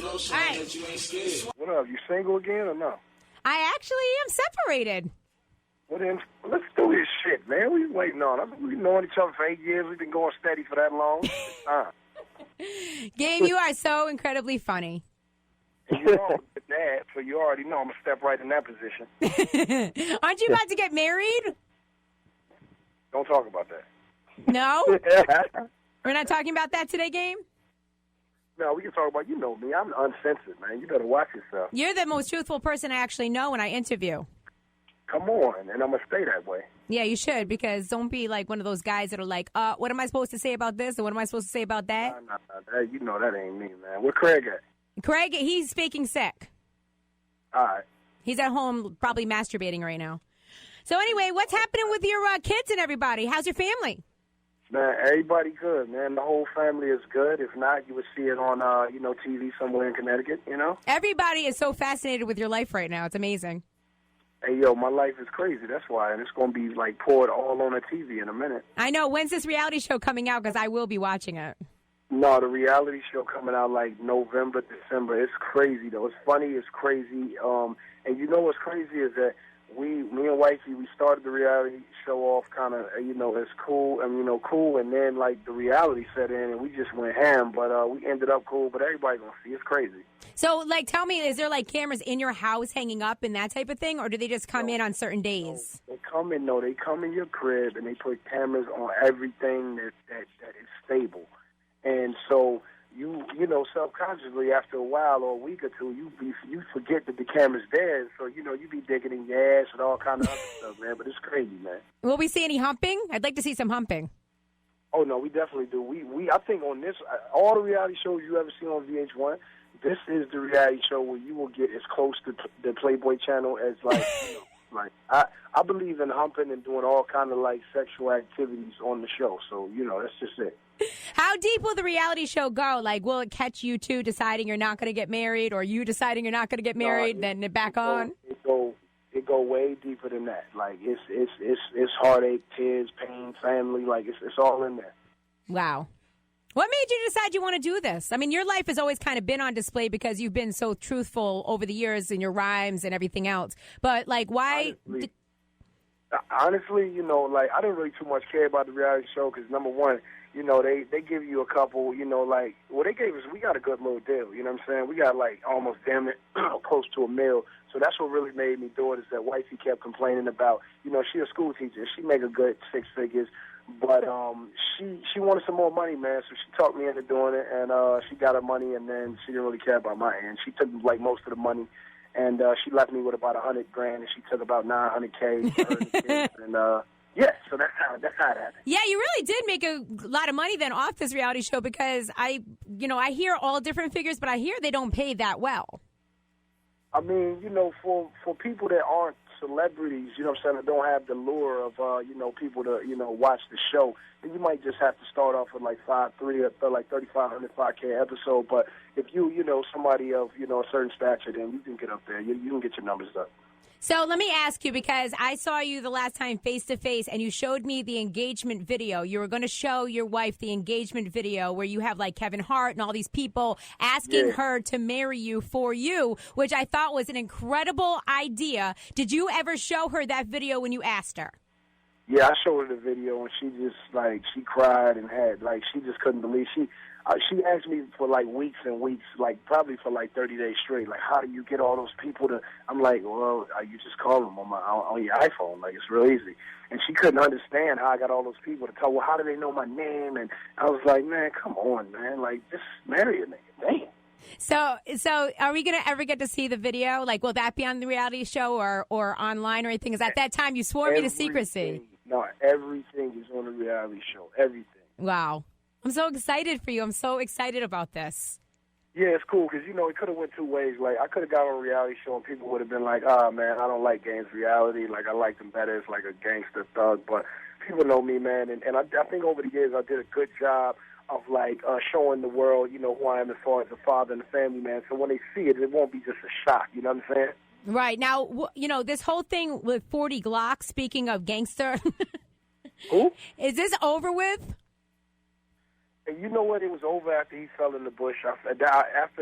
All right. What up? You single again or no? I actually am separated. Well, then, let's do this shit, man. We waiting on. We've known each other for 8 years. We've been going steady for that long. Gabe, you are so incredibly funny. And you know I'm a good dad, so you already know I'm going to step right in that position. Aren't you about to get married? Don't talk about that. No? We're not talking about that today, Gabe? No, we can talk about, you know me. I'm uncensored, man. You better watch yourself. You're the most truthful person I actually know when I interview. Come on, and I'm going to stay that way. Yeah, you should, because don't be like one of those guys that are like, what am I supposed to say about this, and what am I supposed to say about that? Nah, you know that ain't me, man. Where Craig at? Craig, he's speaking sick. All right. He's at home probably masturbating right now. So anyway, what's happening with your kids and everybody? How's your family? Man, everybody good, man. The whole family is good. If not, you would see it on, TV somewhere in Connecticut, you know? Everybody is so fascinated with your life right now. It's amazing. Hey, yo, my life is crazy. That's why. And it's going to be, like, poured all on the TV in a minute. I know. When's this reality show coming out? Because I will be watching it. No, the reality show coming out, like, November, December. It's crazy, though. It's funny. It's crazy. And you know what's crazy is that me and Wifey, we started the reality show off kind of, as cool, cool. And then, like, the reality set in, and we just went ham. But we ended up cool. But everybody going to see. It's crazy. So, like, tell me, is there, like, cameras in your house hanging up and that type of thing? Or do they just come in on certain days? No, they come in your crib, and they put cameras on everything that is stable. And so you subconsciously after a while or a week or two, you forget that the camera's there. So, you be digging in your ass and all kind of other stuff, man. But it's crazy, man. Will we see any humping? I'd like to see some humping. Oh, no, we definitely do. I think on this, all the reality shows you ever seen on VH1, this is the reality show where you will get as close to the Playboy Channel as, like, I believe in humping and doing all kind of, like, sexual activities on the show. So, that's just it. How deep will the reality show go? Like, will it catch you two deciding you're not going to get married, or you deciding you're not going to get married, then it back on? It go way deeper than that. Like, it's heartache, tears, pain, family. Like, it's all in there. Wow. What made you decide you want to do this? I mean, your life has always kind of been on display because you've been so truthful over the years in your rhymes and everything else. But, like, why? Honestly, I didn't really too much care about the reality show because, number one, they give you a couple, they gave us, we got a good little deal, you know what I'm saying? We got, like, almost damn it, close to $1 million. So that's what really made me do it is that Wifey kept complaining about, she a school teacher. She make a good 6 figures. But she wanted some more money, man, so she talked me into doing it, and she got her money, and then she didn't really care about my end. She took, like, most of the money, and she left me with about $100,000, and she took about $900K for her and the kids, and yeah, so that's how it happened. Yeah, you really did make a lot of money then off this reality show because I hear all different figures, but I hear they don't pay that well. I mean, for people that aren't celebrities, you know what I'm saying, that don't have the lure of, people to, watch the show, then you might just have to start off with like 5.3 or like 3,500 5K episode. But if somebody of, a certain stature, then you can get up there. You can get your numbers up. So let me ask you, because I saw you the last time face-to-face, and you showed me the engagement video. You were going to show your wife the engagement video where you have, like, Kevin Hart and all these people asking her to marry you for you, which I thought was an incredible idea. Did you ever show her that video when you asked her? Yeah, I showed her the video, and she just, like, she cried and she just couldn't believe. She asked me for, like, weeks and weeks, like, probably for, like, 30 days straight, like, how do you get all those people to, I'm like, well, you just call them on your iPhone. Like, it's real easy. And she couldn't understand how I got all those people to tell, well, how do they know my name? And I was like, man, come on, man. Like, just marry a nigga. Damn. So are we going to ever get to see the video? Like, will that be on the reality show or online or anything? Because at that time, you swore me to secrecy. No, everything is on the reality show. Everything. Wow. I'm so excited for you. I'm so excited about this. Yeah, it's cool because, it could have went two ways. Like, I could have got on a reality show and people would have been like, man, I don't like Game's reality. Like, I like them better as, like, a gangster thug. But people know me, man. And I think over the years I did a good job of, like, showing the world, who I am as far as a father and a family man. So when they see it, it won't be just a shock. You know what I'm saying? Right. Now, this whole thing with 40 Glocc, speaking of Gangster. Who? Is this over with? And you know what? It was over after he fell in the bush. After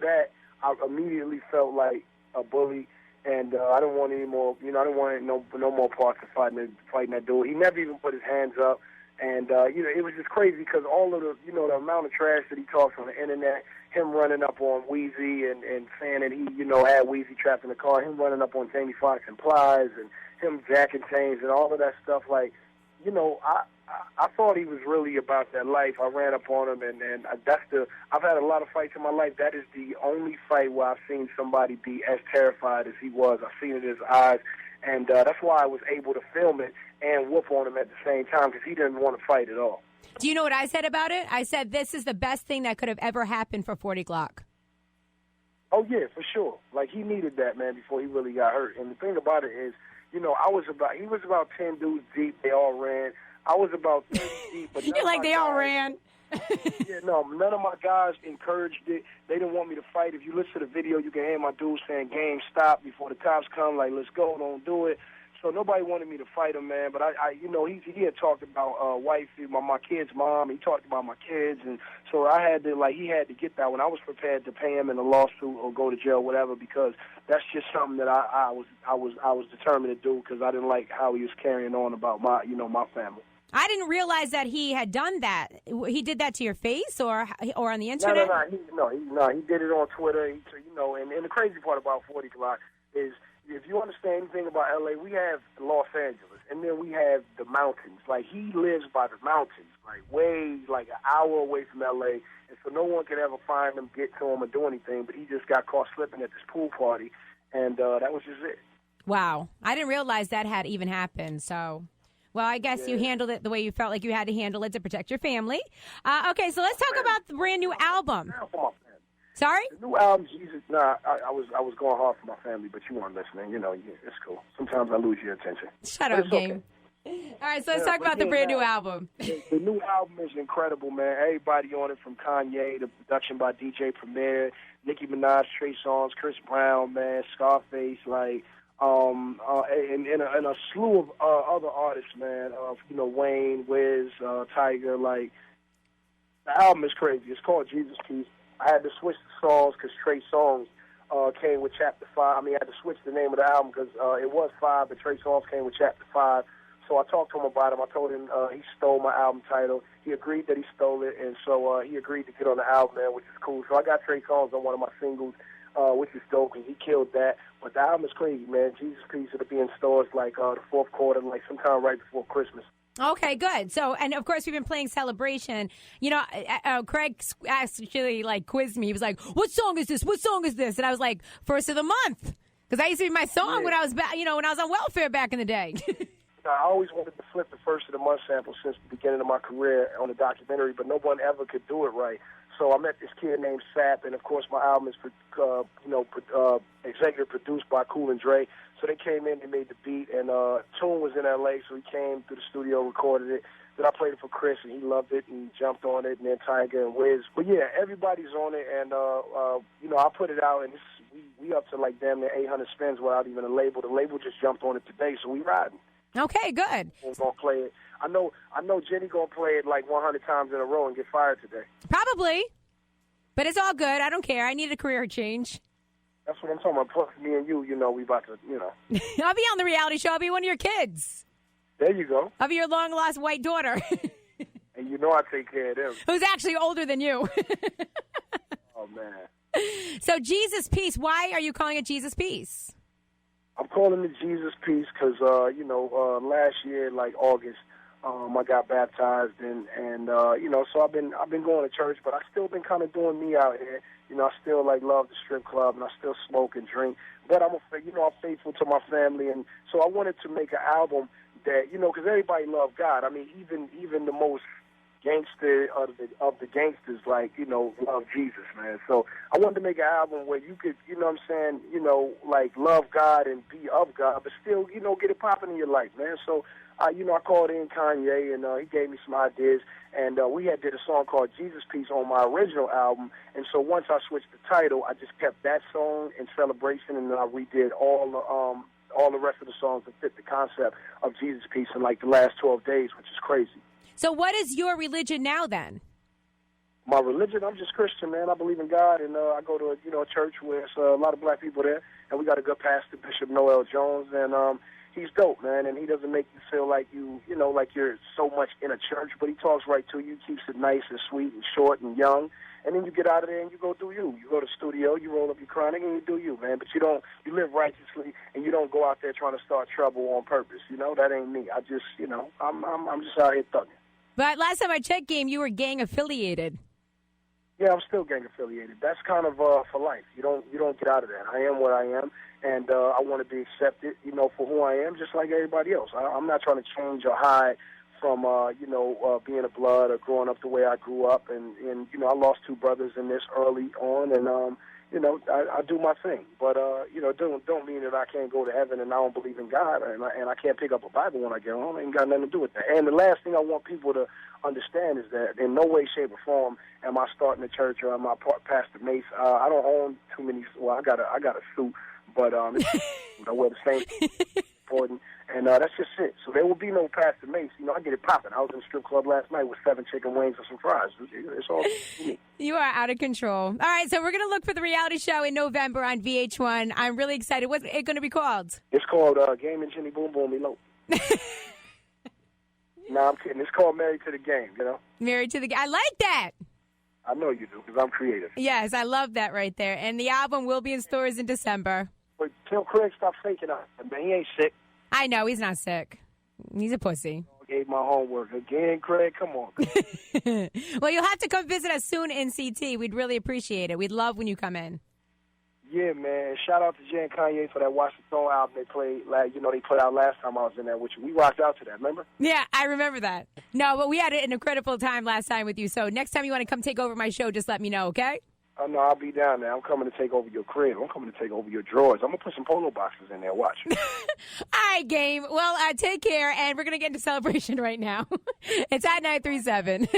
that, I immediately felt like a bully, and I didn't want any more. I didn't want no more parts of fighting that dude. He never even put his hands up, and it was just crazy because all of the the amount of trash that he talks on the internet, him running up on Weezy and saying that he had Weezy trapped in the car, him running up on Jamie Foxx and Plies, and him jacking chains and all of that stuff. Like, I thought he was really about that life. I ran up on him, and I've had a lot of fights in my life. That is the only fight where I've seen somebody be as terrified as he was. I've seen it in his eyes, and that's why I was able to film it and whoop on him at the same time, because he didn't want to fight at all. Do you know what I said about it? I said this is the best thing that could have ever happened for 40 Glocc. Oh, yeah, for sure. Like, he needed that, man, before he really got hurt. And the thing about it is, he was about 10 dudes deep. They all ran. I was about 30 deep. But You're like, they all ran. Yeah, no, none of my guys encouraged it. They didn't want me to fight. If you listen to the video, you can hear my dude saying, "Game, stop," before the cops come. Like, let's go, don't do it. So nobody wanted me to fight him, man. But he had talked about wifey, my kid's mom. He talked about my kids, and so he had to get that one. I was prepared to pay him in a lawsuit or go to jail, whatever, because that's just something that I was determined to do, because I didn't like how he was carrying on about my family. I didn't realize that he had done that. He did that to your face or on the internet? No, he did it on Twitter. And the crazy part about 40 Glocc is, if you understand anything about L.A., we have Los Angeles, and then we have the mountains. Like, he lives by the mountains, like an hour away from L.A., and so no one could ever find him, get to him, or do anything, but he just got caught slipping at this pool party, and that was just it. Wow. I didn't realize that had even happened, so... Well, I guess you handled it the way you felt like you had to handle it to protect your family. Okay, so let's talk about the brand new album. Sorry? The new album, Jesus. Nah, I was going hard for my family, but you weren't listening. It's cool. Sometimes I lose your attention. Shut up, Game. Okay. All right, so let's talk about the brand new album. The new album is incredible, man. Everybody on it, from Kanye, the production by DJ Premier, Nicki Minaj, Trey Songz, Chris Brown, man, Scarface, and a slew of other artists, man. Wayne, Wiz, Tiger. Like, the album is crazy. It's called Jesus Peace. I had to switch the songs because Trey Songz came with Chapter 5. I had to switch the name of the album because it was 5, but Trey Songz came with Chapter 5. So I talked to him about him. I told him he stole my album title. He agreed that he stole it, and so he agreed to get on the album, man, which is cool. So I got Trey Songz on one of my singles, which is dope, because he killed that. But the album is crazy, man. Jesus Peace, it'll be in stores the fourth quarter, sometime right before Christmas. Okay, good. So, and of course, we've been playing Celebration. Craig actually quizzed me. He was like, "What song is this? What song is this?" And I was like, "First of the Month," because that used to be my song when I was when I was on welfare back in the day. I always wanted to flip the First of the Month sample since the beginning of my career on a documentary, but no one ever could do it right. So I met this kid named Sap, and of course my album is executive produced by Cool and Dre. So they came in, they made the beat, and Tune was in L.A., so he came to the studio, recorded it. Then I played it for Chris, and he loved it and jumped on it, and then Tiger and Wiz. But yeah, everybody's on it, and I put it out, and we up to damn near 800 spins without even a label. The label just jumped on it today, so we riding. Okay, good. We're gonna play it. I know Jenny gonna play it 100 times in a row and get fired today. Probably, but it's all good. I don't care. I need a career change. That's what I'm talking about. Plus, me and you, we about to, I'll be on the reality show. I'll be one of your kids. There you go. I'll be your long-lost white daughter. And I take care of them. Who's actually older than you. Oh, man. So, Jesus Peace. Why are you calling it Jesus Peace? I'm calling it Jesus Peace because, last year, August, I got baptized, and so I've been going to church, but I still been kind of doing me out here. I still love the strip club, and I still smoke and drink, but I'm faithful to my family, and so I wanted to make an album that, because everybody loves God. Even the most gangster of the gangsters, love Jesus, man. So I wanted to make an album where you could, love God and be of God, but still, get it popping in your life, man. So I called in Kanye, and he gave me some ideas, and we did a song called Jesus Peace on my original album, and so once I switched the title, I just kept that song in Celebration, and then I redid all the rest of the songs that fit the concept of Jesus Peace in the last 12 days, which is crazy. So what is your religion now, then? My religion, I'm just Christian, man. I believe in God, and I go to a church where it's a lot of black people there, and we got a good pastor, Bishop Noel Jones, and he's dope, man. And he doesn't make you feel like like you're so much in a church, but he talks right to you, keeps it nice and sweet and short and young. And then you get out of there and you go do you. You go to the studio, you roll up your chronic, and you do you, man. But you live righteously, and you don't go out there trying to start trouble on purpose. That ain't me. I just, I'm just out here thugging. But last time I checked, Game, you were gang affiliated. Yeah, I'm still gang affiliated. That's kind of for life. You don't get out of that. I am what I am, and I want to be accepted, for who I am, just like everybody else. I'm not trying to change or hide from, being a blood or growing up the way I grew up. And I lost 2 brothers in this early on, and I do my thing. But don't mean that I can't go to heaven and I don't believe in God and I can't pick up a Bible when I get home. It ain't got nothing to do with that. And the last thing I want people to understand is that in no way, shape, or form am I starting a church or am I Pastor Mace. I don't own too many. Well, I got a suit, but I wear the same important, and that's just it. So there will be no Pastor Mace. I get it popping. I was in a strip club last night with 7 chicken wings and some fries. It's all me. You are out of control. All right, so we're going to look for the reality show in November on VH1. I'm really excited. What's it going to be called? It's called Game and Jenny Boom Boom Elope. No, I'm kidding. It's called Married to the Game, Married to the Game. I like that. I know you do because I'm creative. Yes, I love that right there. And the album will be in stores in December. But tell Craig stop faking it, man. He ain't sick. I know. He's not sick. He's a pussy. I gave my homework. Again, Craig, come on. Well, you'll have to come visit us soon in CT. We'd really appreciate it. We'd love when you come in. Yeah, man. Shout out to Jay and Kanye for that Watch the Throne album they played. They put out last time I was in there with you. We rocked out to that, remember? Yeah, I remember that. No, but we had an incredible time last time with you. So next time you want to come take over my show, just let me know, okay? Oh, no, I'll be down there. I'm coming to take over your crib. I'm coming to take over your drawers. I'm going to put some polo boxes in there. Watch. All right, Game. Well, take care, and we're going to get into celebration right now. It's at 937.